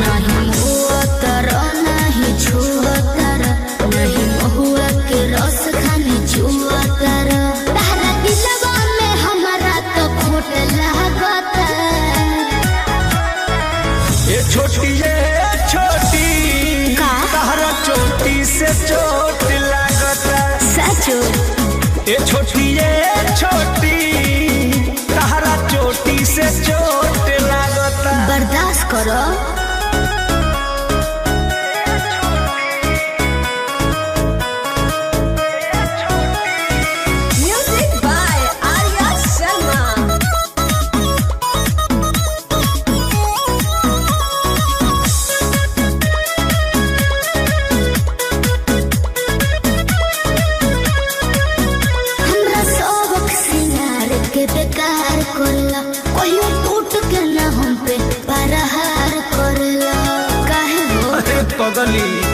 नहीं हुआ तारा नहीं छुआ तारा नहीं महुआ के रस खानी छुआ तारा तारा दिलवा में हमारा तो खोट लागता। ये छोटी तारा चोटी से चोट लागता। सचो ये छोटी तारा चोटी से चोट लागता। बर्दाश्त करो।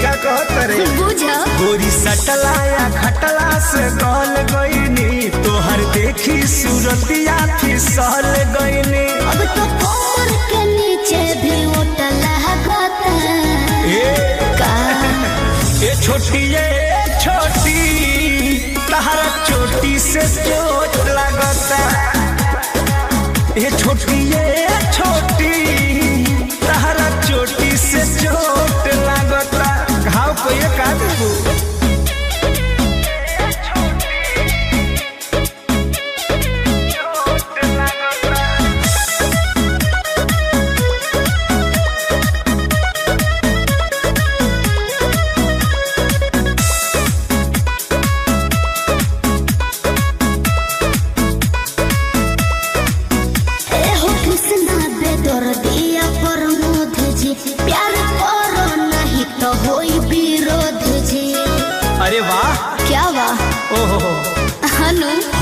क्या कहत रे बुझा गोरी सटलाया खटला से गल गईनी तोहर देखी सूरतिया फिसल गईनी। अब तो कमर के नीचे भी उठल लागता। ये छोटी तारा चोटी से चोट लागता। ये छोटी तारा चोटी से चोट लागता। घाव को ये का देबू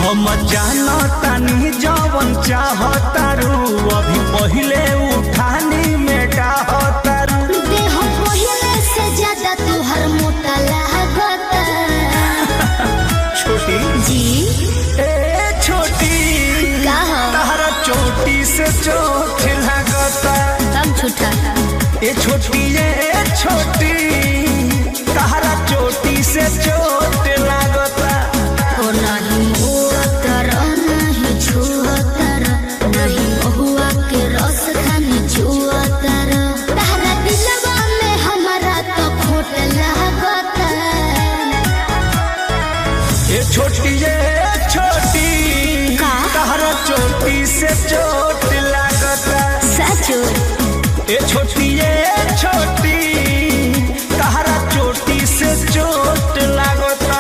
हम जानतानी जवन चाहतारू अभी पहिले उठानी में डाहतारू। देह पहिले से ज्यादा तुहर मोटा लागता। छोटी जी छोटी तारा चोटी से चोट लागता। तब छुटा ये छोटी तारा चोटी से चोट लागता। ओ नहीं हुआ तारा नहीं छुआ तारा नहीं महुआ के रस खानी छुआ तारा तारा दिलवा में हमारा तो खोट लागता। ये छोटी तारा चोटी से चोट लागता। सचो ये छोटी तारा चोटी से चोट लागता।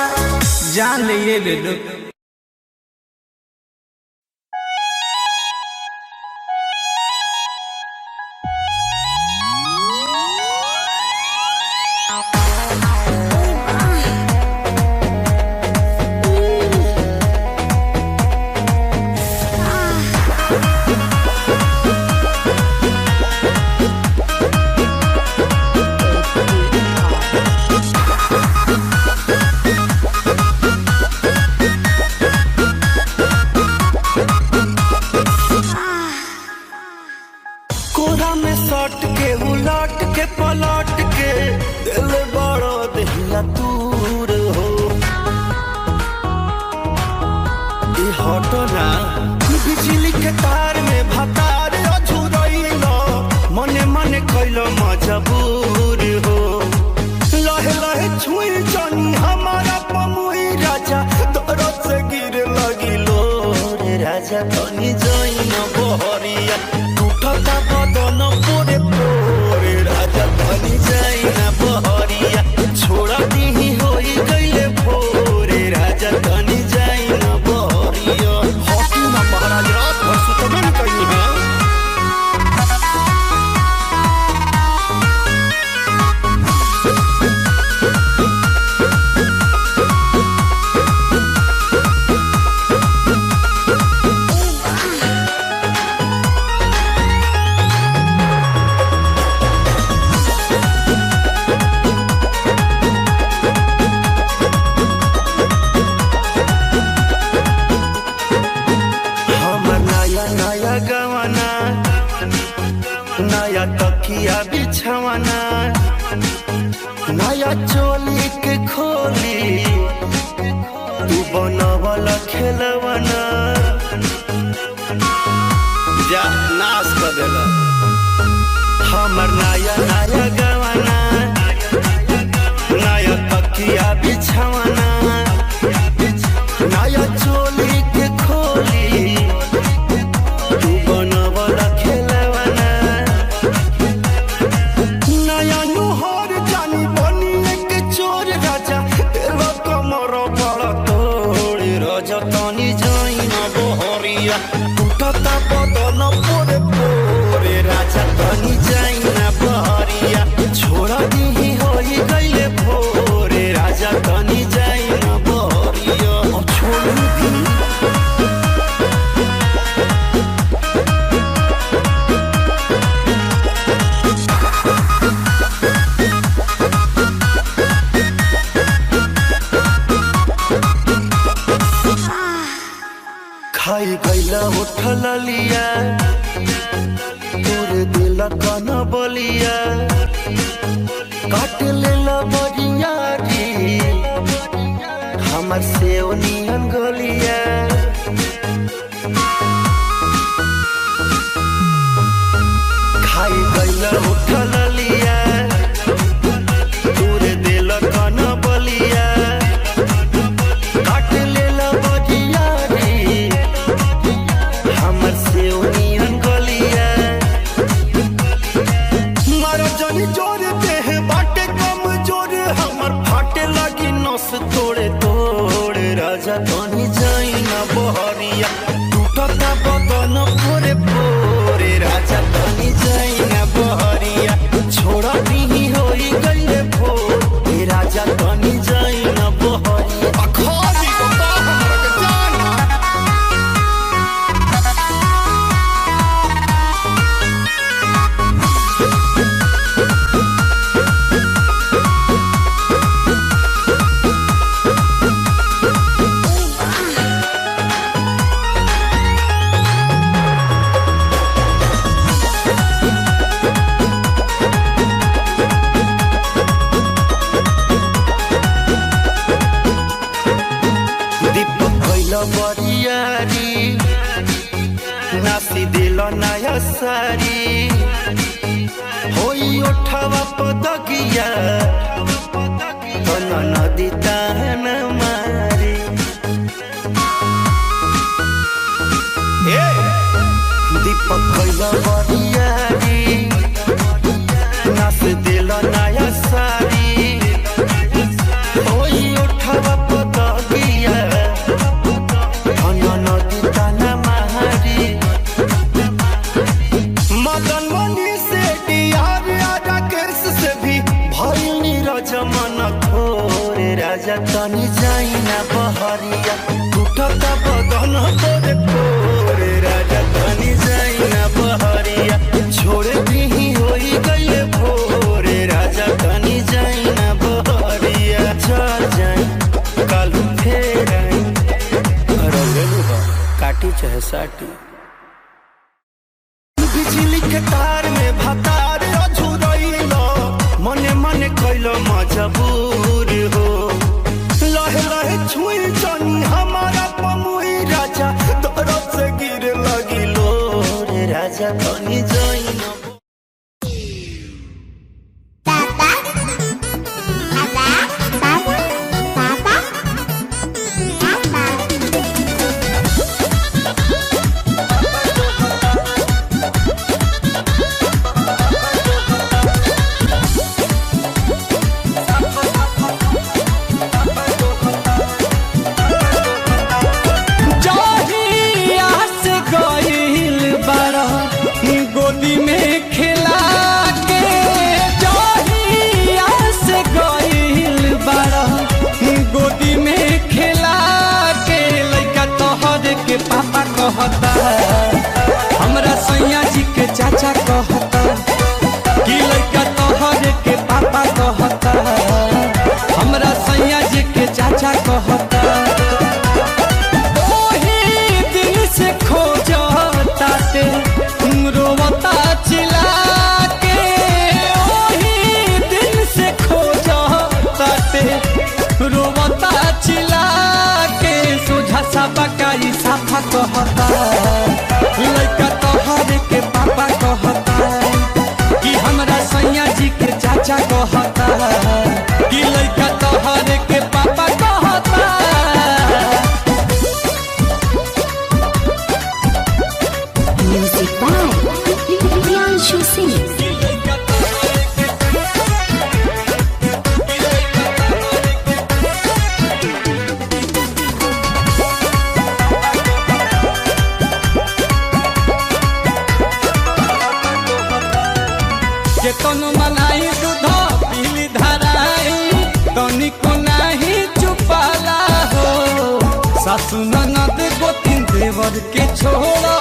जान ले लो पलट के दिल बड़ो दिला दूर हो हटना बिजली के तार में भतार अझुरैलो मने मने कैलो मजबूर हो। लहे लहे छुई जानी हमारा पमुई राजा तोरो से गिर लगिलो रे राजा तनी जइन बहरिया टूटता बदन पूरे पूरे राजा तनी जइन बहरिया छोड़ा दी होई गइले भोरे राजा तनी जइन बहरिया। हॉकी ना महाराज रात भर सुतबे न कहीं है। बिछवाना नया चोली के खोली तू बनवल खेलवाना जा नाश कर देला हमर नया नया गवाना नया तकिया बिछवाना नया चोली के खोली तू बनवल खेलवाना नया नुहर जानी बनी एक चोर राजा तेरा कमर बड़ा तोड़ राजा तनी जाइन बहरिया टूटता बदन पोरे पोरे राजा तनी जाइन बहरिया छोड़ा दी होई गईले भोरे राजा तनी जाइन बहरिया छोड़ दी खाई गईला उठल लिया तोरे दिल कन बलिया काट लेला बरिया री हमर सेव नियन गलिया खाई गईला उठल लिया तोरे दिल कन बलिया काट लेला बरिया री हमर से ओनियन गलिया मारा जानी जोर देह बाटे कम जोर हमर फाटे लगी नस तोड़े तोड़े राजा तनी जाइन बहरिया टूटता बदन पोरे पोरे राजा तनी जाइन बहरिया छोड़ा दी होई गईले भोरे राजा तनी जाइन बहरिया अखाली बता हमरा के जान दीपक कैल बरियारी नासी दिल नया सारी होई ओठवा पदगिया तन नदी तान मारी दीपक कैल बरियारी नास दिल नया सारी होई ओठवा पदगिया मदन मनी से डियार राकेश से भी भइल नीरज मन थोरे राजा तनी जाइन बहरिया टूटता बदन तोरे पोरे राजा तनी जाइन बहरिया छोड़े दी होई गईले भोरे राजा तनी जाइन बहरिया चल जाई कालू फेर आई काटी चाहे साटी बिजली के तार में भतार अझुरैल मने मने कैल मजबूर हो लहे लहे छुई जानी हमारा पमुई राजा तोरा कहता लड़का तोहरे के पापा कहता कि हमरा सैया जी के चाचा कहता कि लड़का तोहरे के पापा कहता। Music by Priyanshu Singh. केतनो मनाई दूध पीली धराई तनिको नाही चुपाला हो सासु ननद गोतिन देवर के छोड़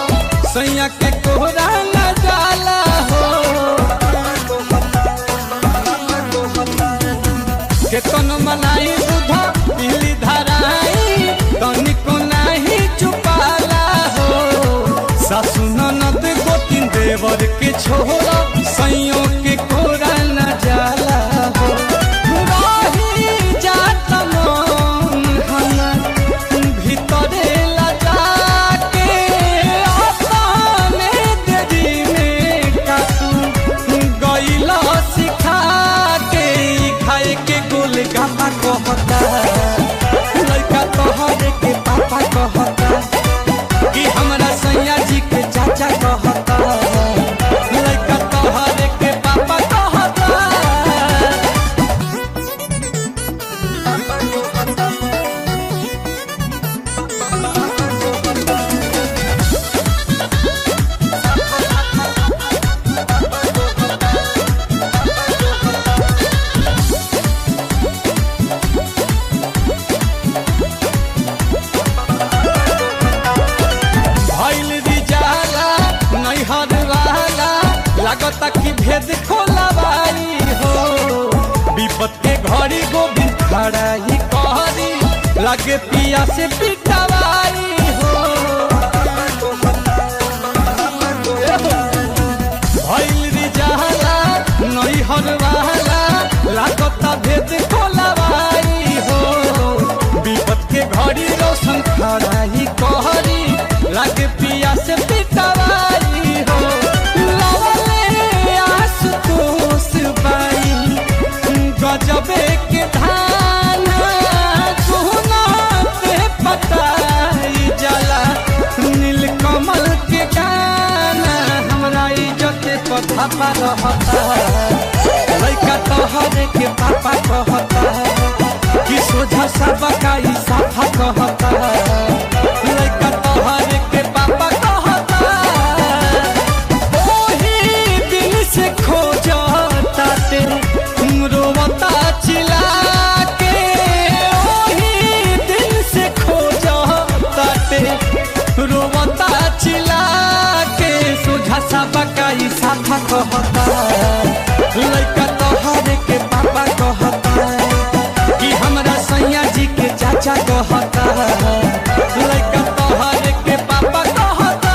सैया के कोहरा न जाला हो। केतनो मनाई दूध पीली धराई तनिको नाही चुपाला हो सासु ननद गोतिन देवर के छोड़ सैयों के कोरा न जाला हो। रही जात मन हमर भीतरे लजा के अपने देरी में कातू गइला सिखा के खाए के गोलगप्पा कहता लड़का तोहरे के पापा कहता कि हमरा सैया जी के चाचा कहता लड़का तोहरे के पापा कहता। भइल रिजाला नैहर वाला लागता कि भेद खोलवाई हो विपत के घड़ी गोविंद खड़ा ही कहरी लगे पिया से पिटवाई हो। भइल रिजाला नैहर वाला लागता भेद खोलवाई हो विपत के घड़ी रोशन खड़ा ही कहरी लगे पिया से पिटवाई हो। लवले आशुतोष बाई गजबे के धान सोना पे पताई जाला नीलकमल के गाना हमरा इज्जत पथा पर रहता लड़का तोहरे के पापा कहता कि सोझा सबका ई साफा कहता लड़का तोहरे के पापा कहता। ओही दिन से खोजता ते रोवता चिल्ला के ओही दिन से खोजता ते रोवता चिल्ला के सोझा सबका ई साफा कहता लड़का तोहरे के पापा कहता कि हमरा सैया जी के चाचा कहता लड़का तोहरे के पापा कहता।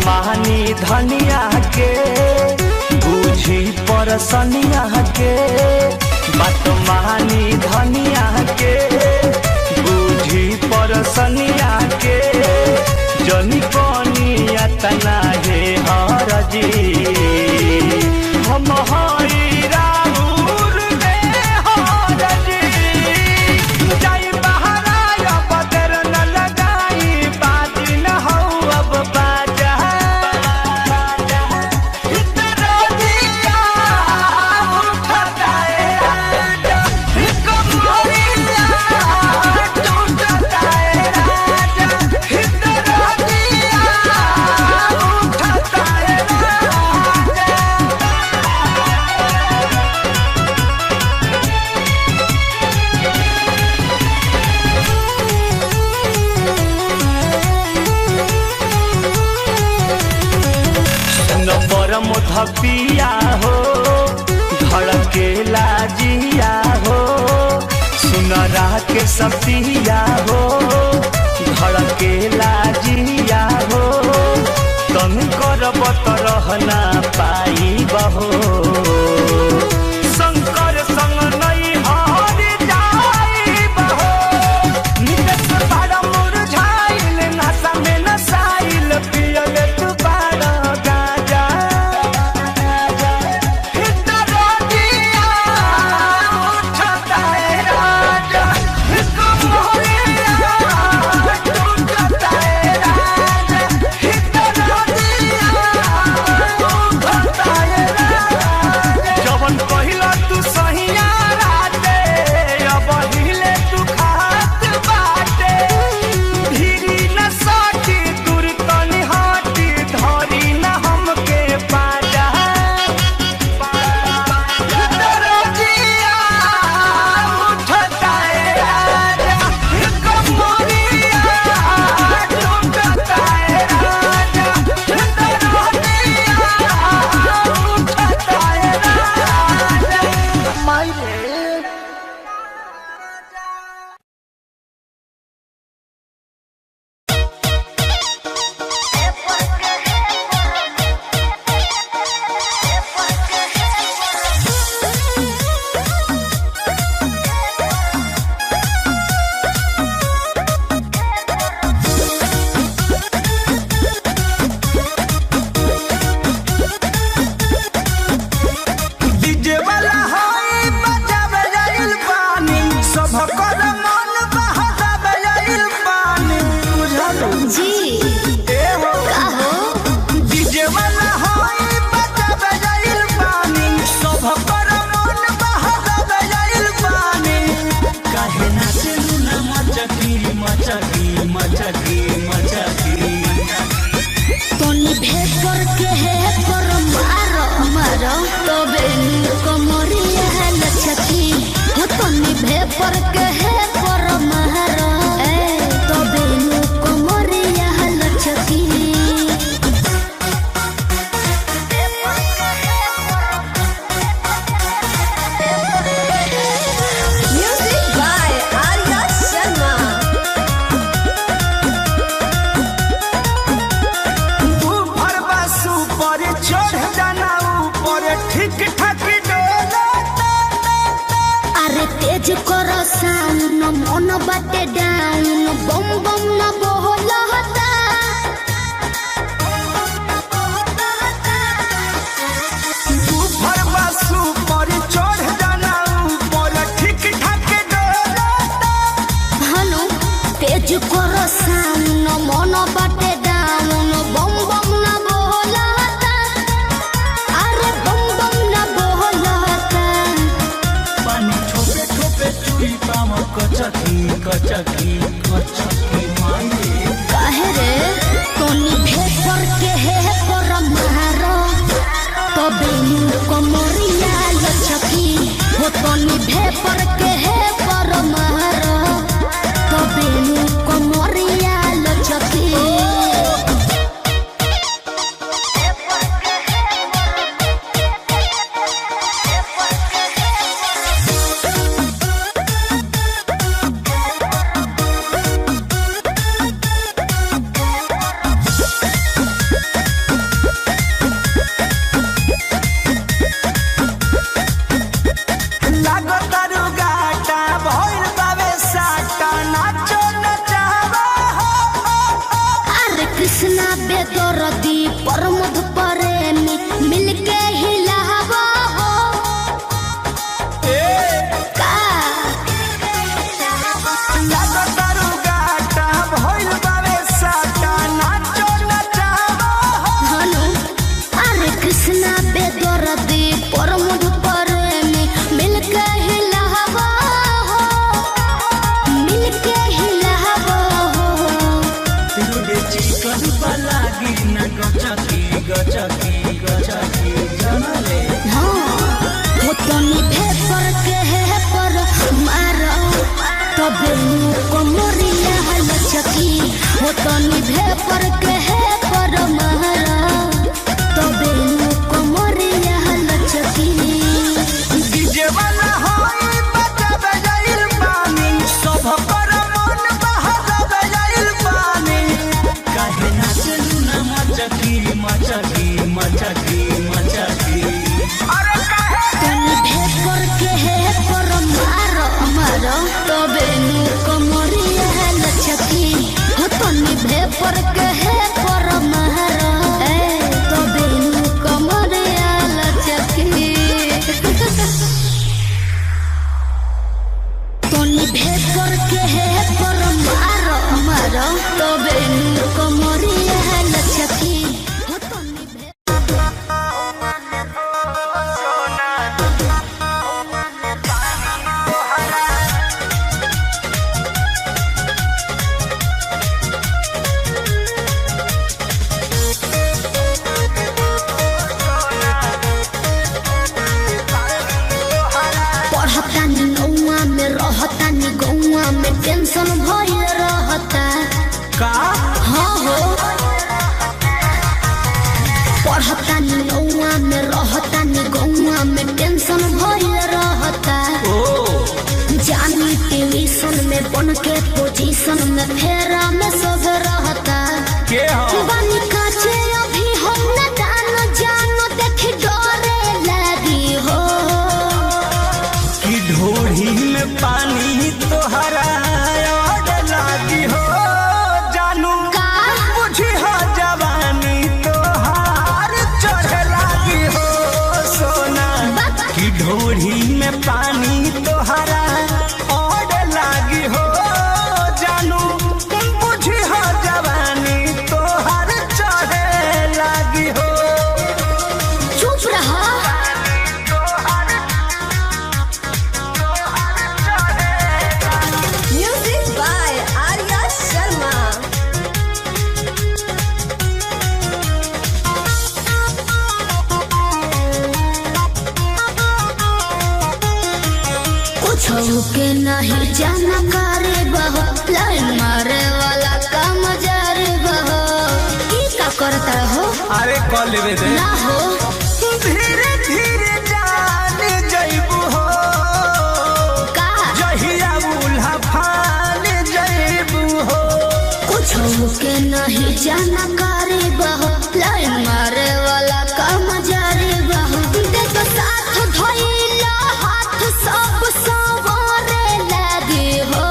मानी धनिया के बूझी परसनिया के बात मानी धनिया के बूझी परसनिया के जनी कनिया तना हे हरजी हम हई राउर में हरजी जाई बहराया बदर न लगाई बाजी न हो अब बाजा इतना दिया उठता है राजा कमरिया टूटता है राजा इतना दिया उठता है राजा। नंबर मुधपिया हो धड़के लाजिया हो सुनरा के सपिया हो धड़के लाजिया हो तन करब त रहना पाई बहो शंकर संग नहीं हार जाई बहो निकट बड़ा मुरझाइल नशा में नसाइल पियल तू बड़ा गाजा इतना दिया उठता है राजा कमरिया टूटता है राजा इतना दिया उठता है राजा। बेदर्दी प्रमोद प्रेमी मिलके हिलावा हो का लागतारू गाटा भइल बावे साटा नाचो नचावा हनु अरे कृष्णा बेदर्दी प्रमोद प्रेमी मिलके हिलावा हो मिलके हिलावा हो तुझे चिकन लागी न गचकी गचकी गचकी जनले हो तनी भेपर के है पर मारो तबे कमरिया लचकी हो तनी भेपर के है पर मारो तबे कमरिया लचकी डीजे वाला होई बजाबे जाइल पानी सब पर मन बहावे जाइल पानी काहे नाचलू ना मचकी मचकी मचकी मचकी अरे काहे तनी भेपर के है पर मारो तबे कमरिया लचकी हो तनी भेपर के है पर मारो तबे कमरिया लचकी तनी भेपर के है पर मारो तबे कमरिया लचकी हो तनी पढ़तानी नौआ में रहतानी गौआ में टेंशन भइल रहता का हाँ हो पढ़तानी नौआ में रहतानी गौआ में टेंशन भइल रहता जानी ट्यूशन में बन के पोजीशन में फेरा में सब रहता के हो बानी काचे अभी हम न जानो देख डरे लगी हो कि ढोढ़ी में पानी तोहरा ओड लागी हो जानू का बुझी हो जवानी तोहार चढ़े लागी हो सोना कि ढोढ़ी में पानी तोहरा ओड लागी हो जानू बुझी हो जवानी तोहार चढ़े लागी हो चुप रहा Music by Arya Sharma. कुछ के नहीं जाना करे बहो लाइन मारे वाला काम जारे बहो की का करता हो अरे कॉल लेवे दे ना हो धीरे धीरे जाने जइबू हो का जहिया उल्हा फान जइबू हो कुछ के नहीं जाना करे बहो लाइन मारे वाला काम जारे बहो देखो साथ धइला हाथ सब सवारे लगे हो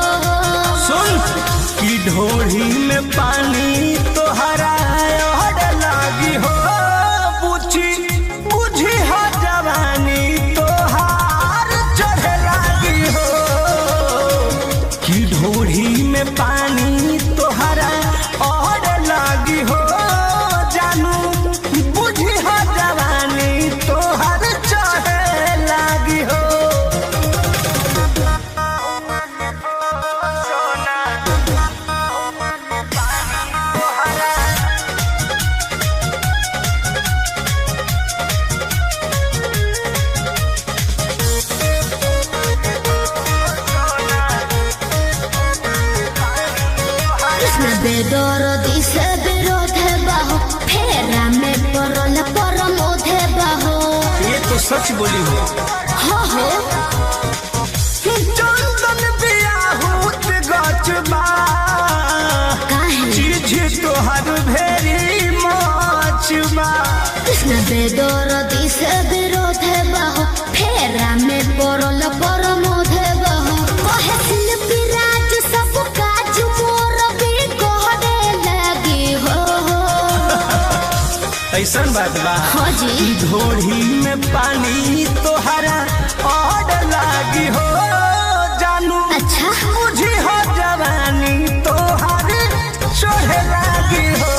सुन कि ढोढ़ी में पानी तोहरा ओड लागी हो बुझी हो जवानी तोहार चढ़े लागी हो कि ढोढ़ी में पानी तोहरा ओड लागी हो जानू बुझी हो जवानी तोहार चढ़े लागी हो कृष्ण बेदर्दी से विरोध है बाहो फेरा में पड़ल प्रमोद है बाहो ये तो सच बोली हो हो चंदन बियाहूत गचबा काहे चीज तोहर भेरी मचबा कृष्ण बेदर्दी से विरोध है बाहो फेरा में पड़ल प्रमोद है बाहो कहे शिल्पी राज सब काज मोर भी कहने लगी हो ऐसन बात बा हाँ जी ढोढ़ी में पानी तोहरा और लागी हो जानू अच्छा मुझे हो जवानी तोहर चढ़े लागी हो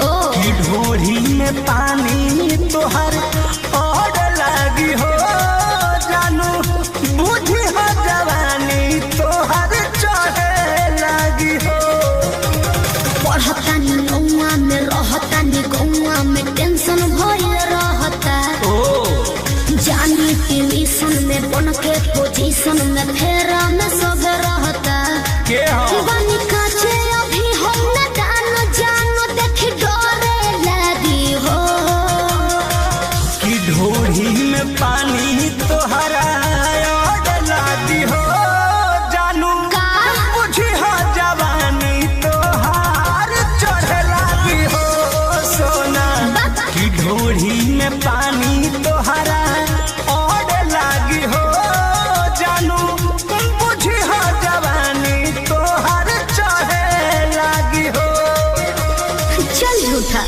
ओ कि ढोढ़ी में पानी तोहर और लागी हो जानू मुझे हो जवानी तोहर चढ़े लागी हो पढ़तानी गौआ में रहतानी गौआ में टेंशन भइल रहता जानी ट्यूशन में बन के पोजीशन में फेरा में सब रहता के हो बानी काचे अभी हम न जानो देखी डरे लगी हो कि ढोढ़ी में पानी तोहरा और लागी हो जानू का मुझे हो जवानी तोहार चढ़े लागी हो सोना कि ढोढ़ी में पानी तोहरा और लागी हो जानू मुझे हो जवानी तोहार चढ़े लागी हो चल झूठा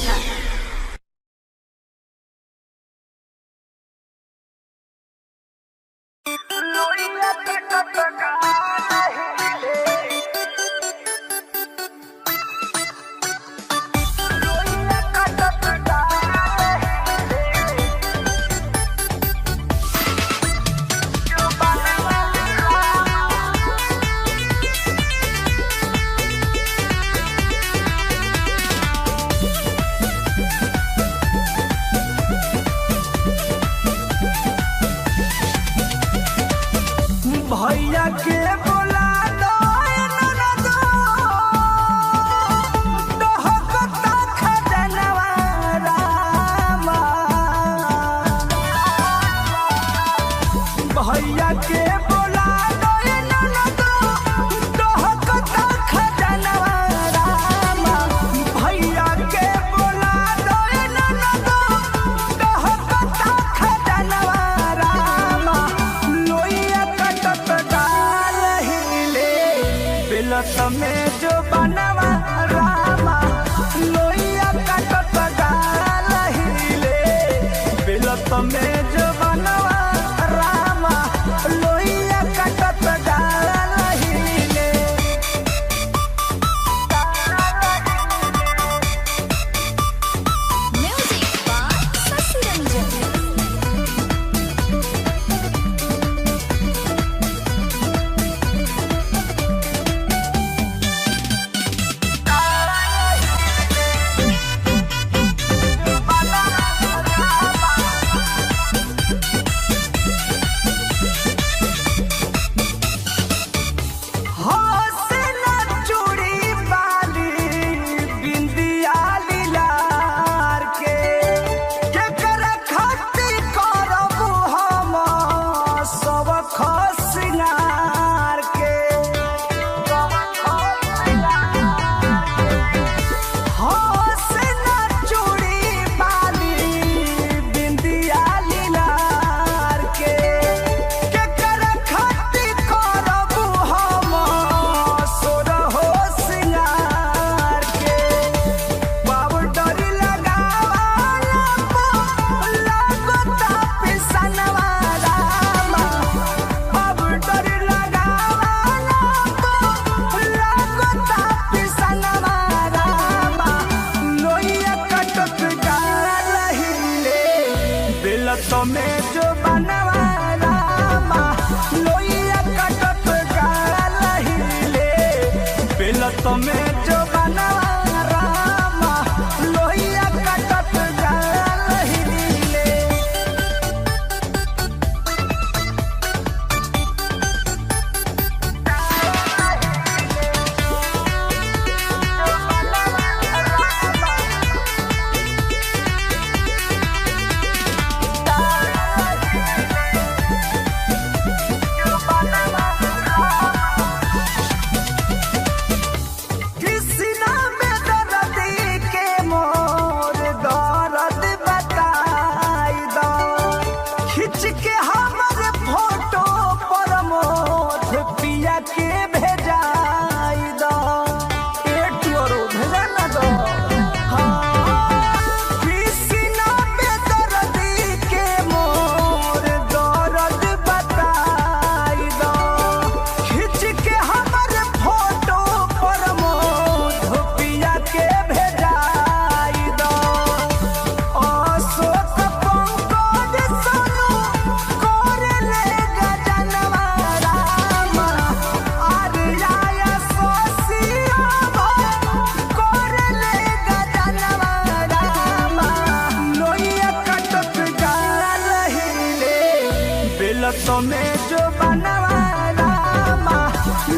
तो में जो बनवा रामा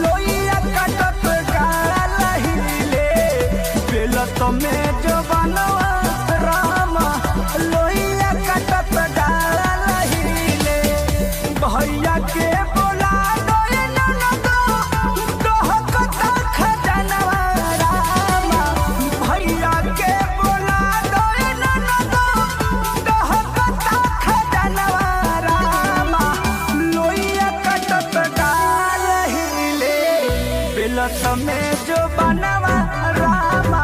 लोइया कटत गाल हिले बेल तो में जो बनवा रामा लोइया कटत गाल हिले भैया के बोला दोए ननदो कहकता खजनवा रामा भैया के बोला दोए ननदो कहकता खजनवा रामा लोइया कटत गाल हिले बेलत में जो बनवा रामा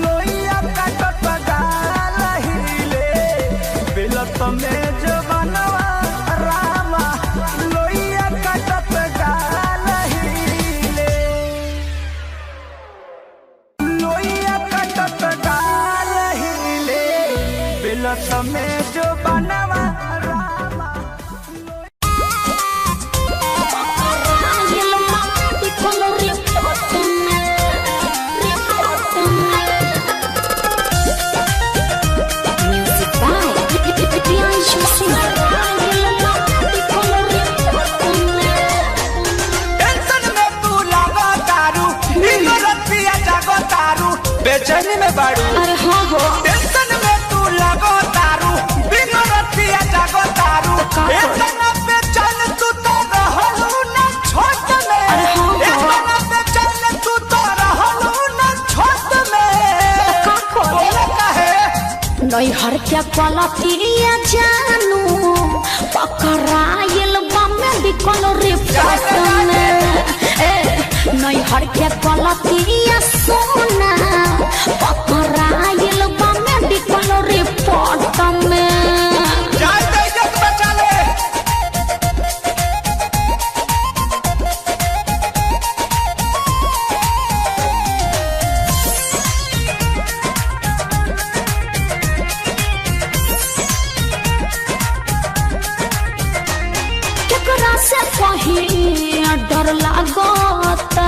लोइया कटत गाल हिले बेलत में जो बनवा रामा लोइया कटत गाल हिले लोइया कटत गाल हिले बेलत में जो बनवा रामा टेंशन में तू लागो तारू नींद रतिया जागो तारू बेचैनी में बाड़ू अरे हाँ हो टेंशन में तू लागो तारू नींद रतिया जागो तारू इतना बेचैन तू तो रहलू ना छोट में इतना बेचैन तू तो रहलू ना छोट में बोले काहे नैहर के पलटिया जानू पकड़ाइल बमे बिकल रिपोर्ट में नैहर के पलटिया सोना पकड़ाइल बमे बिकल रिपोर्ट में जान दे इज्जत बचा ले केकरा से कहीं डर लागता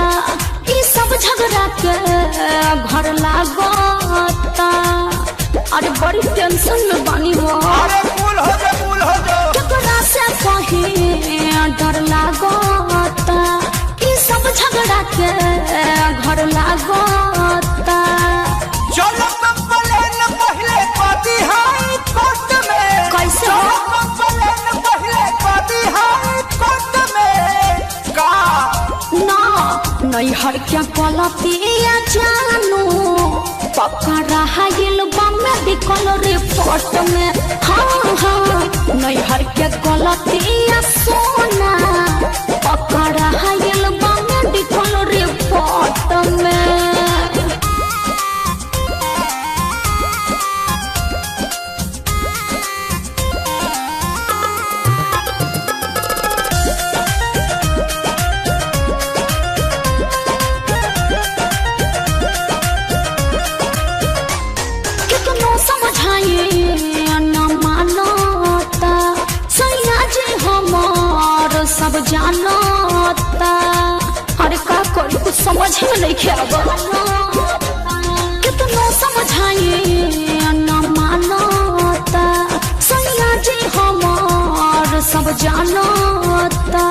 ई सब झगड़ा के घर लागता अरे बड़ी टेंशन में बानी हो अरे फूल हो जा केकरा से कहीं डर लागता ई सब झगड़ा के घर लागता चलो कंप्लेन पहले पाती हाई कोर्ट में कैसे? चलो कंप्लेन पहले पाती हाई कोर्ट में का ना नैहर के पलटिया जानू पकड़ाइल बमे बिकल रिपोर्ट में हाँ हाँ नैहर के पलटिया सोना पकड़ाइल बमे बिकल रिपोर्ट में कितनो समझाइए न मानता सैया जी हमार सब जानता अरे का करी कुछ समझ में नहीं खेबा कितनो समझाइए न मानता सैया जी हमार सब जानता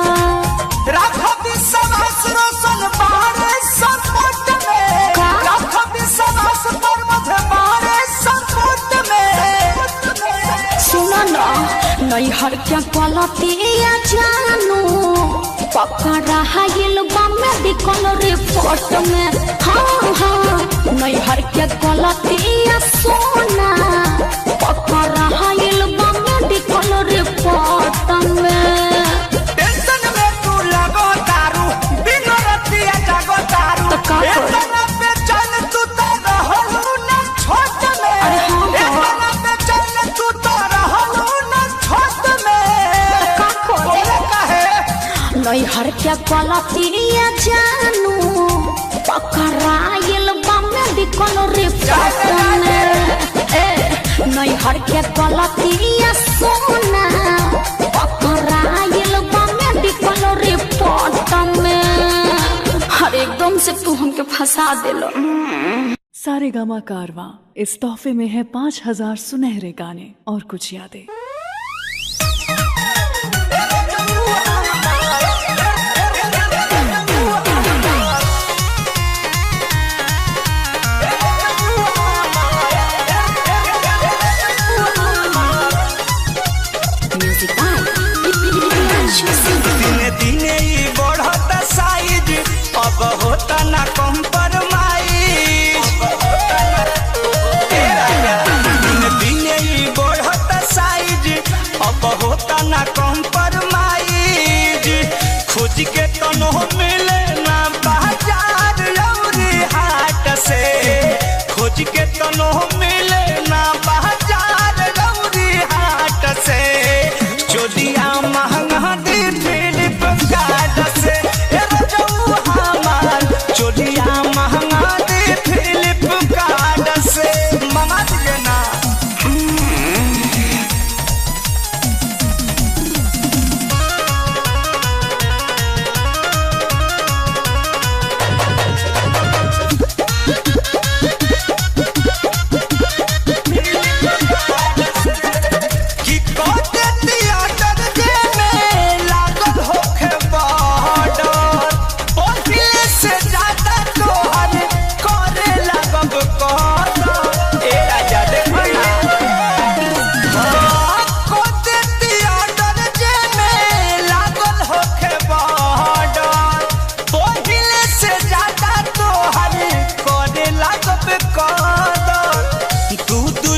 राखो विश्वास रोशन बारे सपोर्ट में का? राखो विश्वास पर मध्य बारे सपोर्ट में सुना ना नैहर के पलटिया जानू पकड़ाइल बमे बिकल रिपोर्ट में हाँ हाँ नैहर के पलटिया सोना पकड़ाइल बमे बिकल रिपोर्ट में टेंशन में तू लगो तारू बिन रतिया जागो तारू तो का करी? इतना बेचैन तू तो रहलू ना छोट में अरे हाँ हाँ। इतना बेचैन तू तो रहलू ना छोट में का करी? बोले काहे नैहर के पलटिया जानू पकड़ाइल बमे बिकल रिपोर्ट में नैहर के पलटिया सोना पकड़ाइल बमे बिकल रिपोर्ट में हर एकदम से तू हमके फंसा दिलो सारेगामा कारवां इस तोहफे में है 5000 सुनहरे गाने और कुछ यादें। तनो मिले ना बाजार औरी हाट से खोज के तनो मिले ना बाजार औरी हाट से चोलिया महंगा दी फ्लिपकार्ट से ए रजऊ हमार चोलिया महंगा दी फ्लिपकार्ट से मंगा दिए ना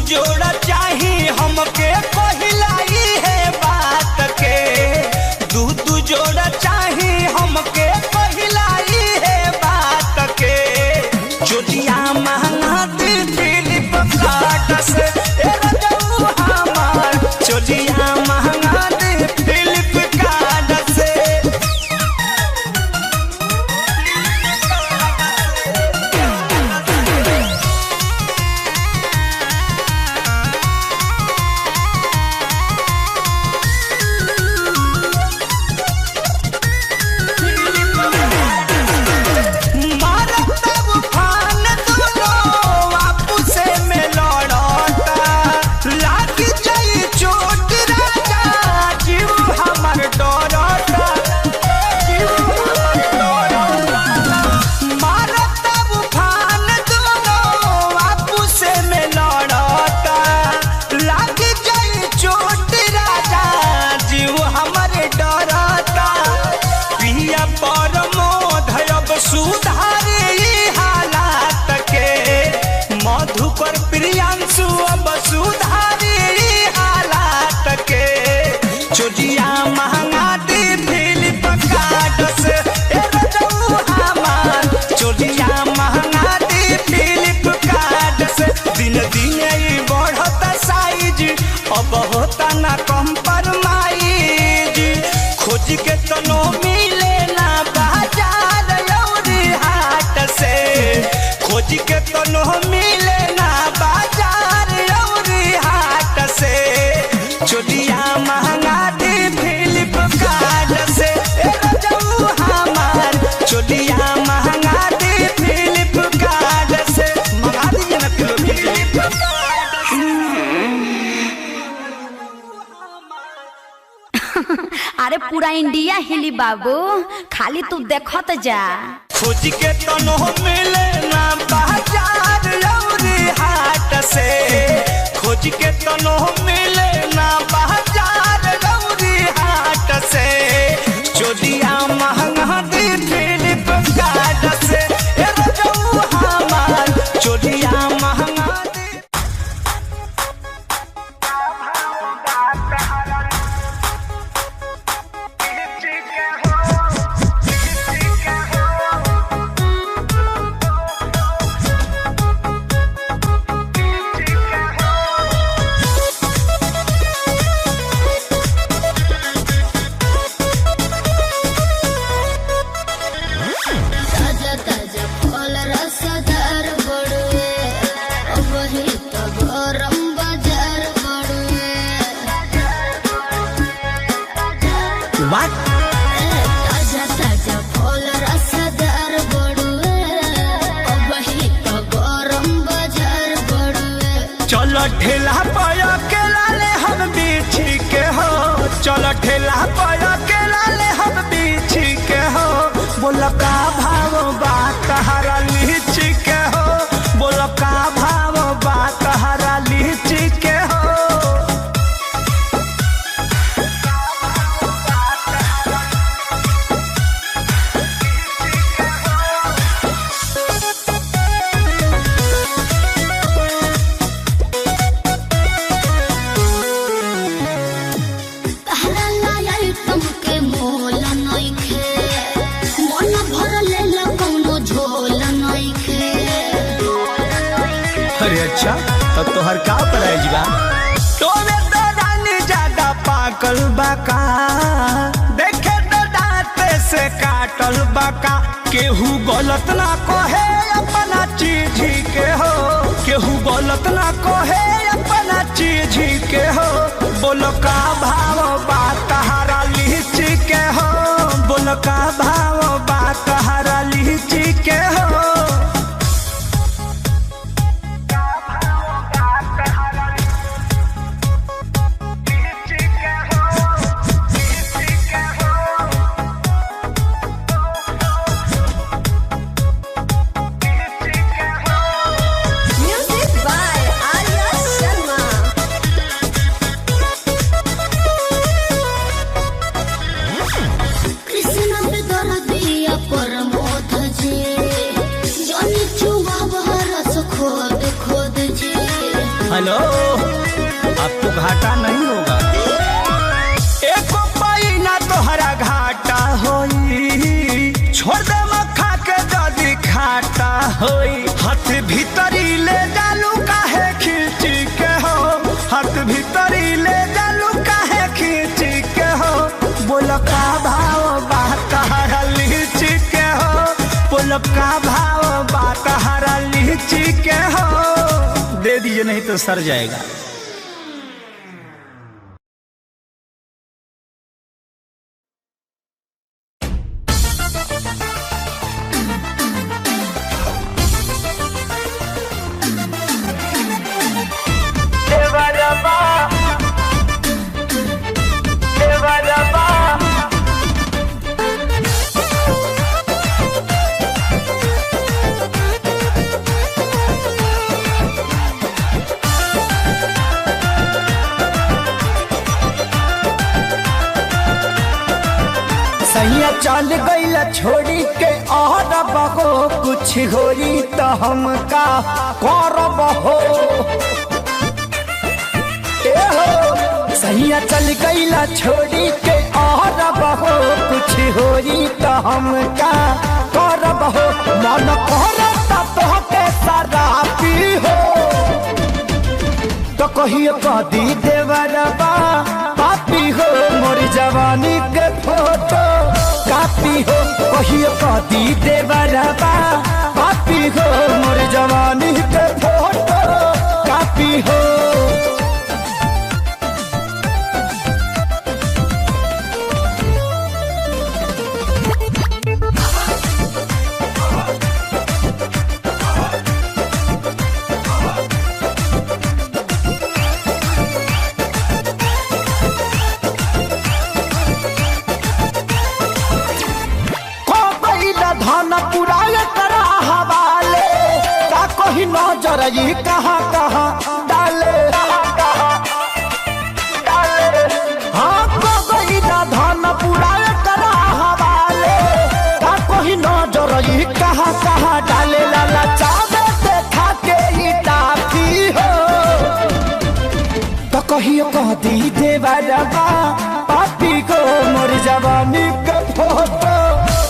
जोड़ा चाही हमके पहिलाई है बात के दू जोड़ा चाही हमके पहिलाई है बात के चोलिया महंगा दी फ्लिपकार्ट से ए रजऊ हमार चोलिया महंगा दी फ्लिपकार्ट से सुधारे हालात के मधुकर प्रियांशु अब सुधारे हालात के चोलिया महंगा दी फ्लिपकार्ट से ए रजऊ हमार चोलिया महंगा दी फ्लिपकार्ट से दिन दिन ई बढ़ता साइज अब होता ना कम्प्रोमाइज खोज के तनो मिले ना बाजार से खोज के तनो मिले ना बाजार औरी हाट से चोलिया महंगा दी फ्लिपकार्ट से ए रजऊ हमार चोलिया महंगा दी फ्लिपकार्ट से मंगा दीजिए ना फ्लिपकार्ट अरे पूरा इंडिया हिली बाबू खाली तू देखत जा खोज के तनो मिले ना बाजार औरी हाट से खोज के तनो मिले ना बाजार औरी हाट से चोलिया महंगा दी फ्लिपकार्ट से ए रजऊ हमार चोलिया महंगा दी चलो ठेला पाया के लाले हम बीछी के हो चलो ठेला पाया के लाले हम बीछी के हो बोलो का भाव बात हरा लीची के हो बोलो का भाव बात हरा लीची के हो अरे अच्छा तो तोहर का प्राइज बा? तोरे तो रानी ज्यादा पाकल बाका, देखे तो दांत से काटल बाका। केहू गलत ना कहे अपना चीज के हो, केहू गलत ना कहे अपना चीज के हो। बोलो का भाव बात हरा लीची के हो, बोलो का भाव बात हरा लीची के हो। हेलो, अब तो घाटा नहीं होगा। एक पाई ना तोहरा घाटा होई, छोड़ दे मखा के जदी खाटा होई। हाथ भीतरी ले डालू काहे खींची के हो, हाथ भीतरी ले डालू काहे खींची के हो। बोल का भाव बात हरा लीची के हो, बोल का भाव बात हरा लीची के हो। दे दीजिए नहीं तो सर जाएगा। चल गईला छोड़ी के और बहो, कुछ होई तो हमका करब हो। सैया चल गईला छोड़ी के और बहो, कुछ होई तो हमका करब हो। मन करता तोहके शराबी हो, तो कहियो कदी देवरबा पापी हो। मोर जवानी के फोटो कापी हो, कहियो कदी देवरबा पापी हो। मोर जवानी के फोटो कापी हो। नजर ये कहाँ कहाँ डाले, हाँ को गई ना धन पूरा करा हवाले। का कोई नजर ये कहाँ कहाँ डाले। लाला चावे देखा के ही टाफी हो, तो कहियो कह दी देवरबा पापी को। मोर जवानी के फोटो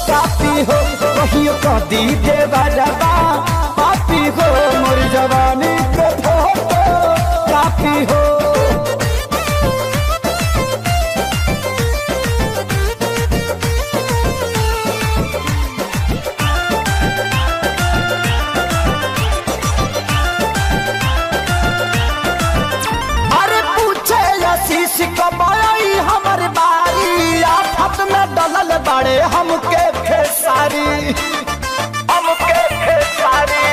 कापी हो, कहियो कह दी देवरबा पापी हो। मोर जवानी के फोटो कापी हो। अरे पूछे आशीष कब आई हमर बारी, आफत में डलल बड़े हमके खेसारी, हमके खेसारी।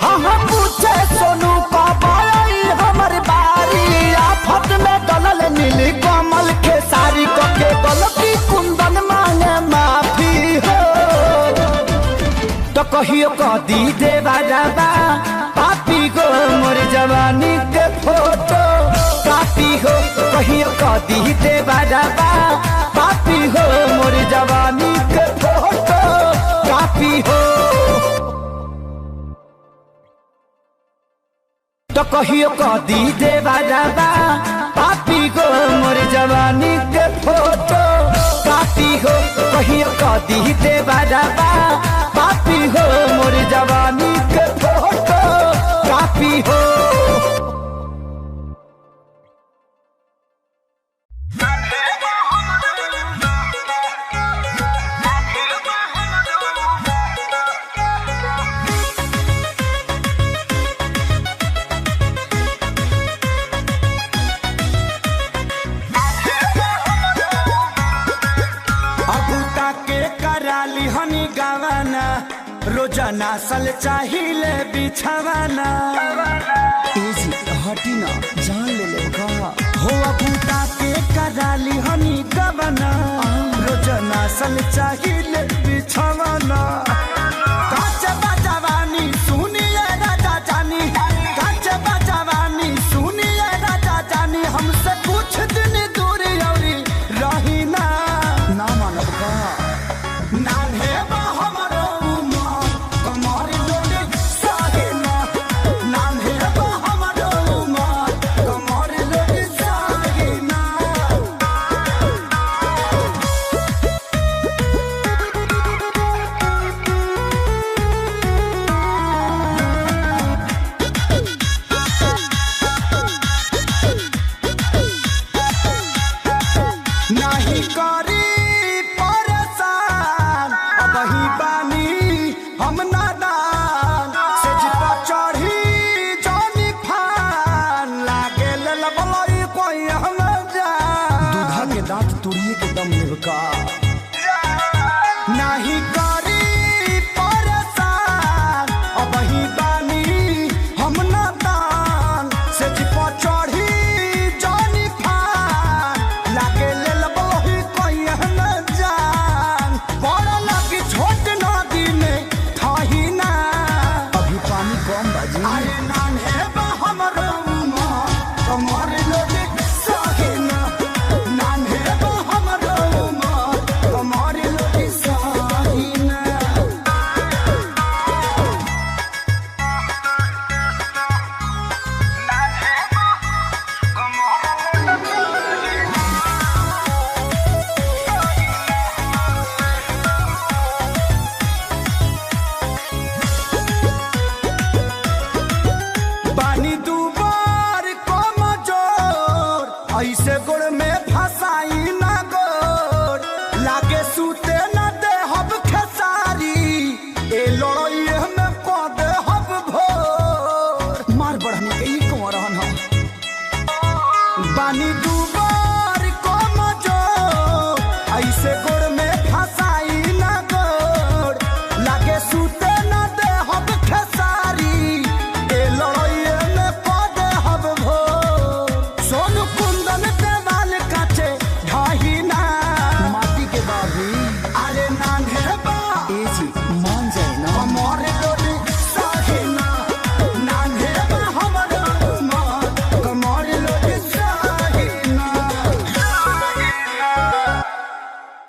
हाँ पूछे सोनू कब आई हमर बारी, आफत में डलल नीली कमल खेसारी। के गलती कुंदन मांगे माफी हो, तो कहियो कदी देवरबा पापी को। मोर जवानी के फोटो कापी हो, कहियो कदी देवरबा पापी हो। मोर जवानी के फोटो कापी हो, तो कहियो कदी देवरबा पापी को। मोर जवानी के फोटो कापी हो, कहियो कदी देवरबा पापी हो। मोर जवानी के फोटो कापी पापी हो। रोजाना सल चाहिए बिछवाना हटी ना जान ले लेगा हो अबूता के कराली हनी गवना रोजाना सल चाहिए बिछवाना काच बजवानी सुनिए राजा जानी काच बजवानी सुनिए राजा जानी हमसे कुछ दिन दूर औरी रही ना मानव का नाम है नहीं करी परेशान अब ही बानी हम नादान से जिपा चढ़ी जानी फान लागे ले लबही कोई न जान बड़ा लगी छोट नदी में थाही ना अभी पानी कम बाजी अरे नान है हमरो कमर लोगे सहे ना नान है हमरो कमर लोगे ऐसे गोड़ में फसाई ना गोड़ लागे सूते न दे हब खेसारी ए लड़ाई में पद हब भोर मार बढ़ने के ही कौन रहन हम बानी दू